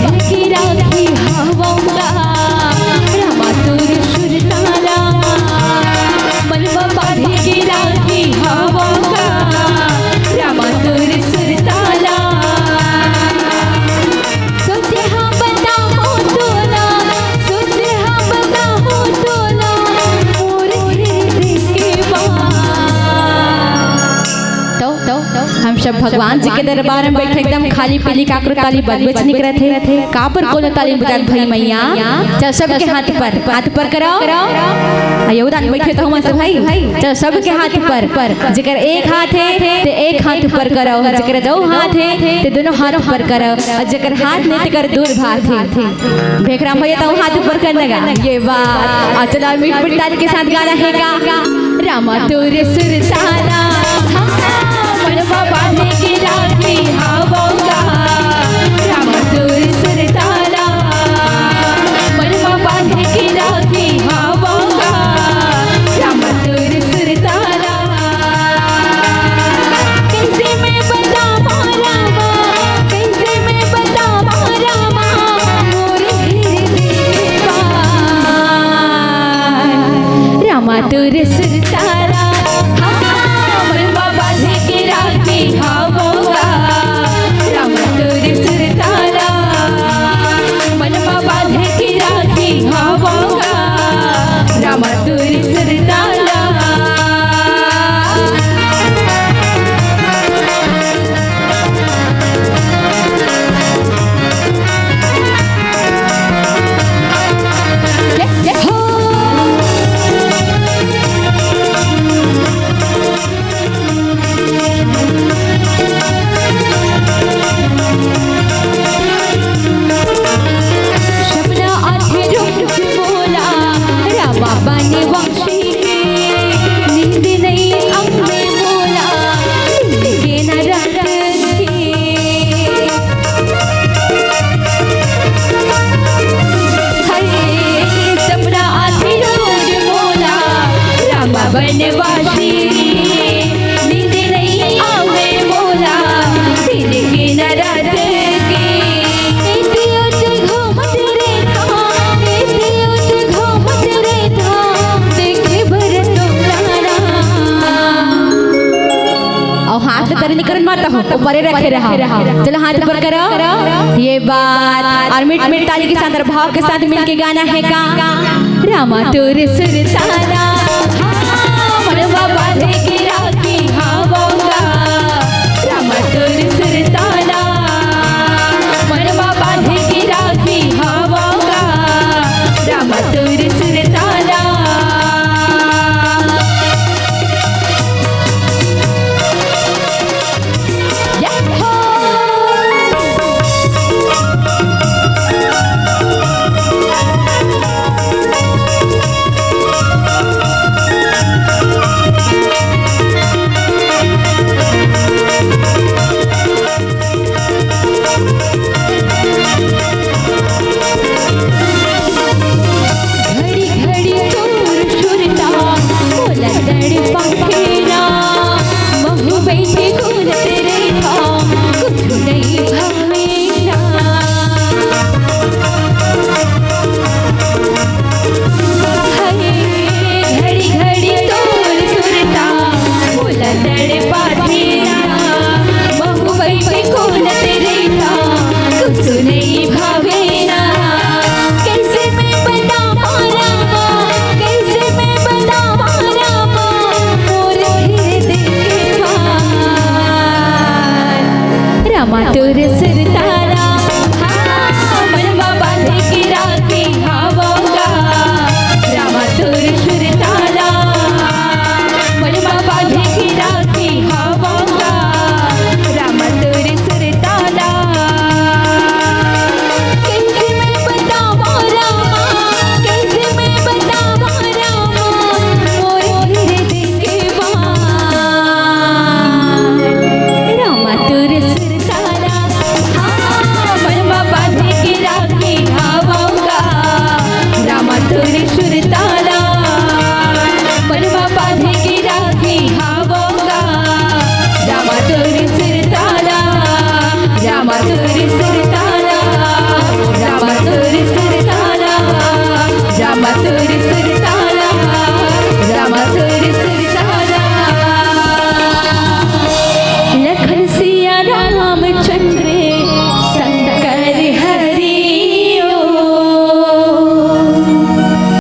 बांध के राखी हवाऊंगा रामा तोर सुर तारा मनवा बांध के राखी हवाऊंगा रामा तोर सुर तारा सोचे हाँ बताओ तोला सोचे हाँ बताओ तोला मोर हृदय के बात। तो हम सब भगवान जी के दरबार में बैठे एकदम खाली पीली काकरो ताली बजबच निकले थे का पर कोनो ताली बजात भाई मैया चल सबके हाथ पर कराओ योदान बैठे तो हम सब भाई चल सबके हाथ पर जेकर एक हाथ है ते एक हाथ ऊपर करो जेकर दो हाथ है ते दोनों हाथ ऊपर करो और जेकर हाथ नहीं तेकर दूर भात है भेखराम भैया तो हाथ ऊपर करने का ये बात और चलो मीठ मीठ ताली के साथ गाना है का रामा तोरे सुर तारा मनवा बांधे के राखी हवाऊंगा रामा तोर सुर तारा मनवा बांधे के राखी हवाऊंगा रामा तोर सुर तारा। कैसे मैं बतावा रामा कैसे मैं बतावा रामा मोर हृदय के बात रामा तोर सुर तारा हवाऊंगा रामा तोर सुर तारा मनवा बांधे के राखी हवाऊंगा रामा तोर सुर तारा। बनवासी नींद नहीं आवे मोला दिन के न रात के एतियोत घूमत रे था एतियोत घूमत रे था देखे भर तोरा और हाथ तर निकल मत हो ऊपर रखे रहा चलो हाथ ऊपर करो ये बात और मीठ मीठ ताली के साथ भाव के साथ मिलके गाना है का रामा तोर सुर तारा